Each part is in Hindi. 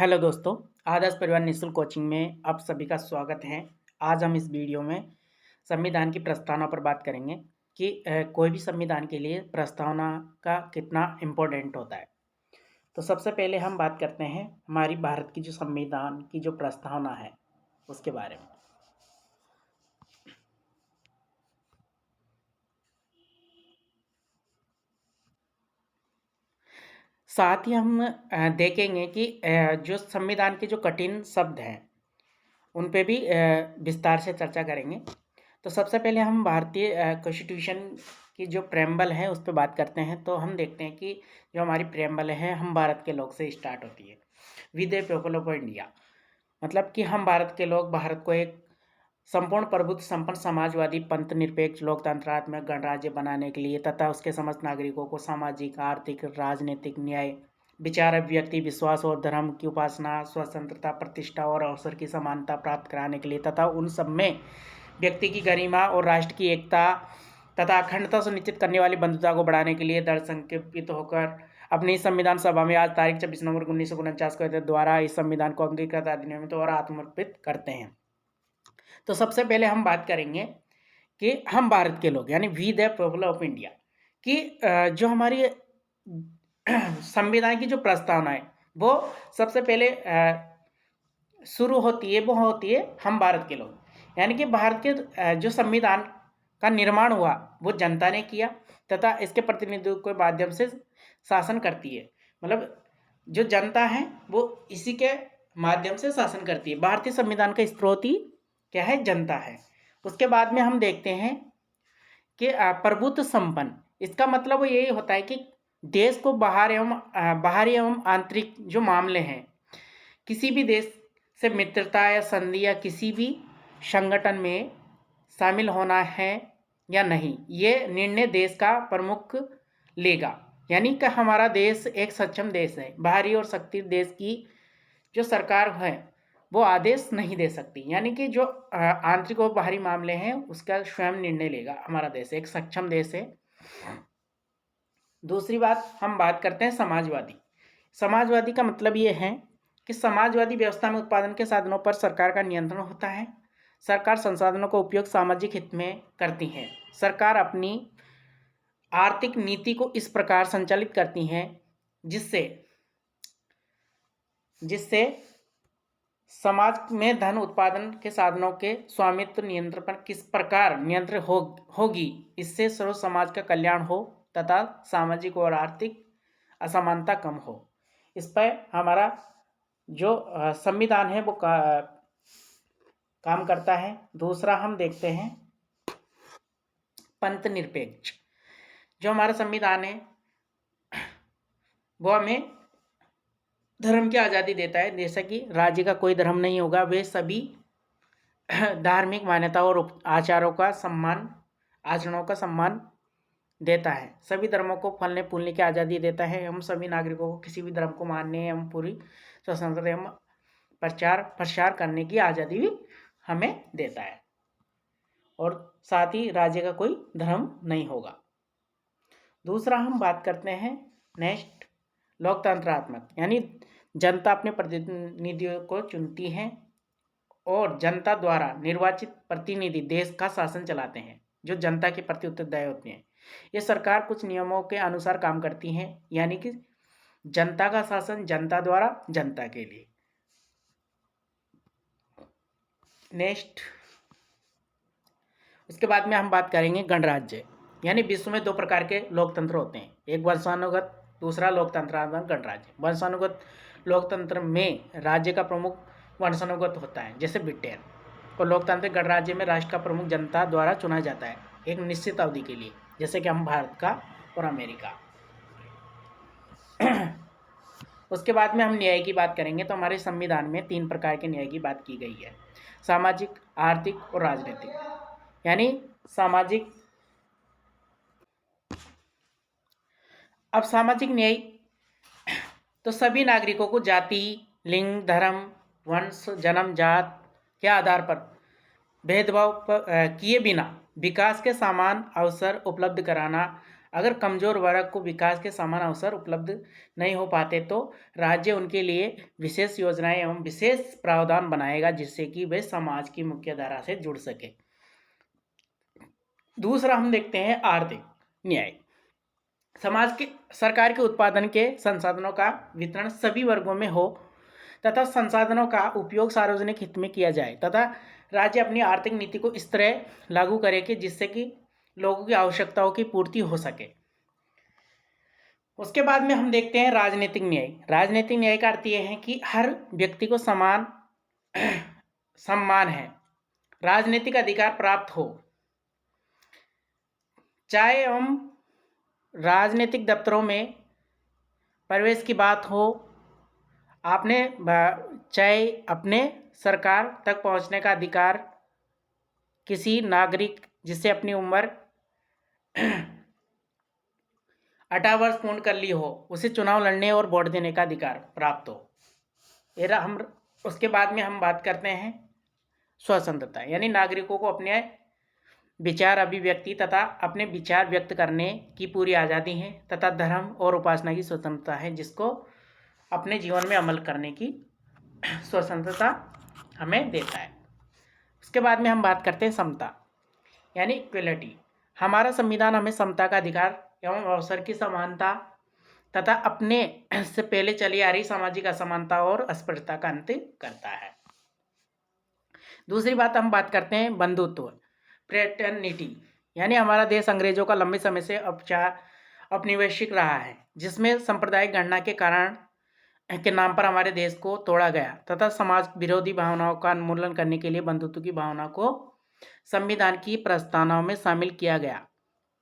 हेलो दोस्तों, आदर्श परिवार निःशुल्क कोचिंग में आप सभी का स्वागत है। आज हम इस वीडियो में संविधान की प्रस्तावना पर बात करेंगे कि कोई भी संविधान के लिए प्रस्तावना का कितना इम्पोर्टेंट होता है। तो सबसे पहले हम बात करते हैं हमारी भारत की जो संविधान की जो प्रस्तावना है उसके बारे में। साथ ही हम देखेंगे कि जो संविधान के जो कठिन शब्द हैं उन पे भी विस्तार से चर्चा करेंगे। तो सबसे पहले हम भारतीय कॉन्स्टिट्यूशन की जो प्रेम्बल है उस पर बात करते हैं। तो हम देखते हैं कि जो हमारी प्रेम्बल है हम भारत के लोग से स्टार्ट होती है। We the people of India, मतलब कि हम भारत के लोग भारत को एक संपूर्ण प्रभुत्व संपन्न समाजवादी पंथ निरपेक्ष लोकतंत्रात्मक गणराज्य बनाने के लिए तथा उसके समस्त नागरिकों को सामाजिक आर्थिक राजनीतिक न्याय विचार अभिव्यक्ति विश्वास और धर्म की उपासना स्वतंत्रता प्रतिष्ठा और अवसर की समानता प्राप्त कराने के लिए तथा उन सब में व्यक्ति की गरिमा और राष्ट्र की एकता तथा अखंडता सुनिश्चित करने वाली बंधुता को बढ़ाने के लिए दृढ़ संकल्पित होकर अपनी संविधान सभा में आज तारीख 26 नवंबर 1949 को द्वारा इस संविधान को अंगीकृत अधिनियमित और आत्मर्पित करते हैं। तो सबसे पहले हम बात करेंगे कि हम भारत के लोग यानी we the people of India की जो हमारी संविधान की जो प्रस्तावना है वो सबसे पहले शुरू होती है, वो होती है हम भारत के लोग, यानी कि भारत के जो संविधान का निर्माण हुआ वो जनता ने किया तथा इसके प्रतिनिधित्व के माध्यम से शासन करती है। मतलब जो जनता है वो इसी के माध्यम से शासन करती है। भारतीय संविधान का स्रोत ही क्या है? जनता है। उसके बाद में हम देखते हैं कि प्रभुत्व संपन्न, इसका मतलब यही होता है कि देश को बाहरी एवं आंतरिक जो मामले हैं किसी भी देश से मित्रता या संधि या किसी भी संगठन में शामिल होना है या नहीं, ये निर्णय देश का प्रमुख लेगा। यानी कि हमारा देश एक सक्षम देश है, बाहरी और शक्ति देश की जो सरकार है वो आदेश नहीं दे सकती, यानी कि जो आंतरिक और बाहरी मामले हैं उसका स्वयं निर्णय लेगा। हमारा देश एक सक्षम देश है। दूसरी बात हम बात करते हैं समाजवादी। समाजवादी का मतलब ये है कि समाजवादी व्यवस्था में उत्पादन के साधनों पर सरकार का नियंत्रण होता है। सरकार संसाधनों का उपयोग सामाजिक हित में करती है। सरकार अपनी आर्थिक नीति को इस प्रकार संचालित करती हैं जिससे समाज में धन उत्पादन के साधनों के स्वामित्व नियंत्रण पर किस प्रकार नियंत्रण होगी, इससे सर्व समाज का कल्याण हो तथा सामाजिक और आर्थिक असमानता कम हो। इस पर हमारा जो संविधान है वो काम करता है। दूसरा हम देखते हैं पंथ निरपेक्ष। जो हमारा संविधान है वो हमें धर्म की आज़ादी देता है। जैसा कि राज्य का कोई धर्म नहीं होगा, वे सभी धार्मिक मान्यताओं और आचारों का सम्मान आचरणों का सम्मान देता है। सभी धर्मों को फलने फूलने की आज़ादी देता है। हम सभी नागरिकों को किसी भी धर्म को मानने एवं पूरी स्वतंत्रता एवं प्रचार करने की आज़ादी भी हमें देता है। और साथ ही राज्य का कोई धर्म नहीं होगा। दूसरा हम बात करते हैं नेक्स्ट लोकतंत्रात्मक, यानी जनता अपने प्रतिनिधियों को चुनती है और जनता द्वारा निर्वाचित प्रतिनिधि देश का शासन चलाते हैं जो जनता के प्रति उत्तरदायी होते हैं। ये सरकार कुछ नियमों के अनुसार काम करती हैं, यानी कि जनता का शासन जनता द्वारा जनता के लिए। नेक्स्ट उसके बाद में हम बात करेंगे गणराज्य, यानी विश्व में दो प्रकार के लोकतंत्र होते हैं, एक वंशानुगत दूसरा लोकतंत्रात्मक गणराज्य। वंशानुगत लोकतंत्र में राज्य का प्रमुख वंशानुगत होता है जैसे ब्रिटेन, और लोकतांत्रिक गणराज्य में राष्ट्र का प्रमुख जनता द्वारा चुना जाता है एक निश्चित अवधि के लिए, जैसे कि हम भारत का और अमेरिका। उसके बाद में हम न्याय की बात करेंगे। तो हमारे संविधान में 3 प्रकार के न्याय की बात की गई है, सामाजिक आर्थिक और राजनीतिक। यानी सामाजिक, अब सामाजिक न्याय तो सभी नागरिकों को जाति लिंग धर्म वंश जन्म जात के आधार पर भेदभाव किए बिना विकास के समान अवसर उपलब्ध कराना, अगर कमजोर वर्ग को विकास के समान अवसर उपलब्ध नहीं हो पाते तो राज्य उनके लिए विशेष योजनाएं एवं विशेष प्रावधान बनाएगा जिससे कि वे समाज की मुख्य धारा से जुड़ सके। दूसरा हम देखते हैं आर्थिक न्याय। समाज के सरकार के उत्पादन के संसाधनों का वितरण सभी वर्गों में हो तथा संसाधनों का उपयोग सार्वजनिक हित में किया जाए तथा राज्य अपनी आर्थिक नीति को इस तरह लागू करे कि जिससे कि लोगों की आवश्यकताओं की पूर्ति हो सके। उसके बाद में हम देखते हैं राजनीतिक न्याय। राजनीतिक न्याय का अर्थ यह है कि हर व्यक्ति को समान सम्मान है, राजनीतिक अधिकार प्राप्त हो, चाहे हम राजनीतिक दफ्तरों में प्रवेश की बात हो, आपने चाहे अपने सरकार तक पहुंचने का अधिकार किसी नागरिक जिससे अपनी उम्र 18 वर्ष पूर्ण कर ली हो उसे चुनाव लड़ने और वोट देने का अधिकार प्राप्त हो। हम उसके बाद में हम बात करते हैं स्वतंत्रता, यानी नागरिकों को अपने विचार अभिव्यक्ति तथा अपने विचार व्यक्त करने की पूरी आज़ादी है तथा धर्म और उपासना की स्वतंत्रता है जिसको अपने जीवन में अमल करने की स्वतंत्रता हमें देता है। उसके बाद में हम बात करते हैं समता यानी इक्वलिटी। हमारा संविधान हमें समता का अधिकार एवं अवसर की समानता तथा अपने से पहले चली आ रही सामाजिक असमानता और अस्पृश्यता का अंत करता है। दूसरी बात हम बात करते हैं बंधुत्व फ्रेटर्निटी, यानी हमारा देश अंग्रेजों का लंबे समय से औपनिवेशिक रहा है जिसमें सांप्रदायिक गणना के कारण के नाम पर हमारे देश को तोड़ा गया तथा समाज विरोधी भावनाओं का उन्मूलन करने के लिए बंधुत्व की भावना को संविधान की प्रस्तावनाओं में शामिल किया गया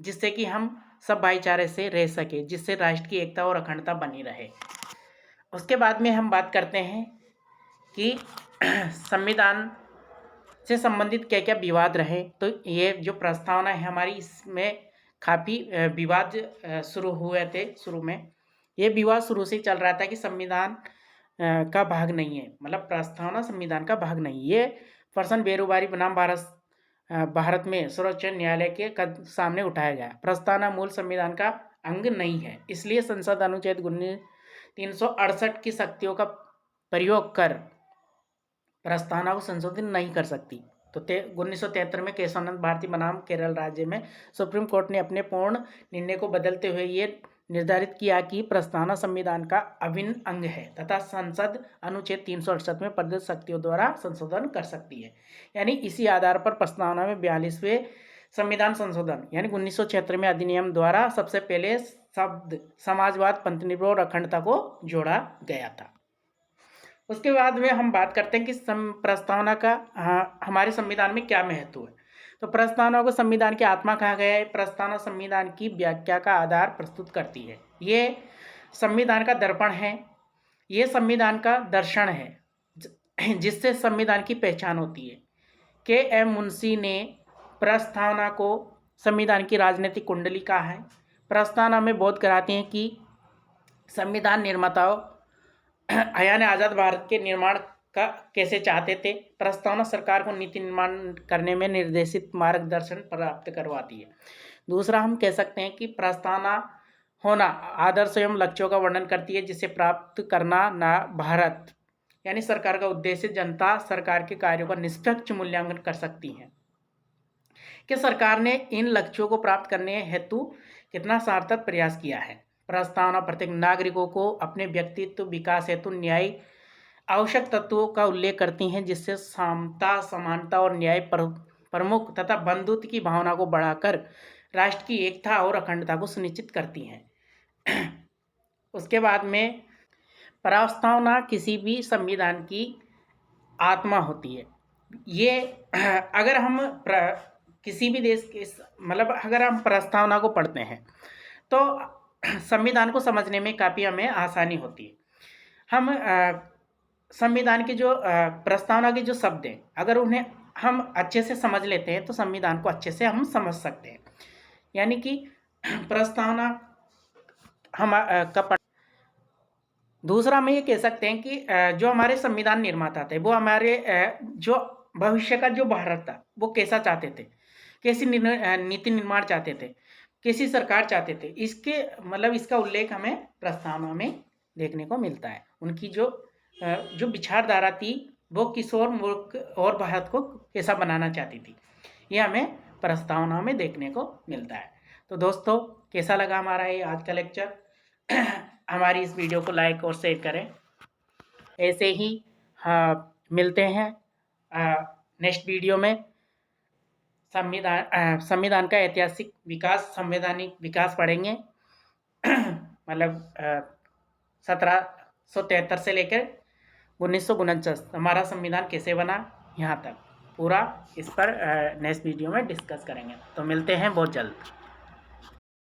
जिससे कि हम सब भाईचारे से रह सके, जिससे राष्ट्र की एकता और अखंडता बनी रहे। उसके बाद में हम बात करते हैं कि संविधान से संबंधित क्या क्या विवाद रहे। तो ये जो प्रस्तावना है हमारी इसमें काफ़ी विवाद शुरू हुए थे। शुरू में ये विवाद शुरू से चल रहा था कि संविधान का भाग नहीं है, मतलब प्रस्तावना संविधान का भाग नहीं। ये पर्सन बेरोबारी बनाम भारत में सर्वोच्च न्यायालय के सामने उठाया गया। प्रस्तावना मूल संविधान का अंग नहीं है, इसलिए संसद अनुच्छेद 368 की शक्तियों का प्रयोग कर प्रस्तावना को संशोधित नहीं कर सकती। तो 1973 में केशवानंद भारती बनाम केरल राज्य में सुप्रीम कोर्ट ने अपने पूर्ण निर्णय को बदलते हुए ये निर्धारित किया कि प्रस्तावना संविधान का अभिन्न अंग है तथा संसद अनुच्छेद 368 में प्रदत्त शक्तियों द्वारा संशोधन कर सकती है। यानी इसी आधार पर प्रस्तावना में 42वें संविधान संशोधन यानी 1976 में अधिनियम द्वारा सबसे पहले शब्द समाजवाद, पंथनिर्भर और अखंडता को जोड़ा गया था। उसके बाद में हम बात करते हैं कि प्रस्तावना का हमारे संविधान में क्या महत्व है। तो प्रस्तावना को संविधान की आत्मा कहा गया है। प्रस्तावना संविधान की व्याख्या का आधार प्रस्तुत करती है। ये संविधान का दर्पण है, ये संविधान का दर्शन है जिससे संविधान की पहचान होती है। के.एम. मुंशी ने प्रस्तावना को संविधान की राजनीतिक कुंडली कहा है। प्रस्तावना में बोध कराते हैं कि संविधान निर्माताओं यानी आज़ाद भारत के निर्माण का कैसे चाहते थे। प्रस्तावना सरकार को नीति निर्माण करने में निर्देशित मार्गदर्शन प्राप्त करवाती है। दूसरा हम कह सकते हैं कि प्रस्तावना होना आदर्श एवं लक्ष्यों का वर्णन करती है जिसे प्राप्त करना ना भारत यानी सरकार का उद्देश्य जनता सरकार के कार्यों का निष्पक्ष मूल्यांकन कर सकती है कि सरकार ने इन लक्ष्यों को प्राप्त करने हेतु कितना सार्थक प्रयास किया है। प्रस्तावना प्रत्येक नागरिकों को अपने व्यक्तित्व विकास हेतु न्याय आवश्यक तत्वों का उल्लेख करती हैं जिससे समता, समानता और न्याय प्रमुख तथा बंधुत्व की भावना को बढ़ाकर राष्ट्र की एकता और अखंडता को सुनिश्चित करती हैं। उसके बाद में प्रस्तावना किसी भी संविधान की आत्मा होती है। ये अगर हम किसी भी देश के मतलब अगर हम प्रस्तावना को पढ़ते हैं तो संविधान को समझने में काफ़ी हमें आसानी होती है। हम संविधान की जो प्रस्तावना के जो शब्द हैं अगर उन्हें हम अच्छे से समझ लेते हैं तो संविधान को अच्छे से हम समझ सकते हैं। यानी कि प्रस्तावना हम दूसरा हम ये कह सकते हैं कि जो हमारे संविधान निर्माता थे वो हमारे जो भविष्य का जो भारत था वो कैसा चाहते थे, कैसी नीति निर्माण चाहते थे। कैसी सरकार चाहते थे, इसके मतलब इसका उल्लेख हमें प्रस्तावना में देखने को मिलता है। उनकी जो विचारधारा थी वो किस और मुल्क और भारत को कैसा बनाना चाहती थी, ये हमें प्रस्तावना में देखने को मिलता है। तो दोस्तों, कैसा लगा हमारा ये आज का लेक्चर? हमारी इस वीडियो को लाइक और शेयर करें। ऐसे ही मिलते हैं नेक्स्ट वीडियो में। संविधान का ऐतिहासिक विकास, संवैधानिक विकास पढ़ेंगे। मतलब 1773 से लेकर 1949 हमारा संविधान कैसे बना, यहाँ तक पूरा इस पर नेक्स्ट वीडियो में डिस्कस करेंगे। तो मिलते हैं बहुत जल्द।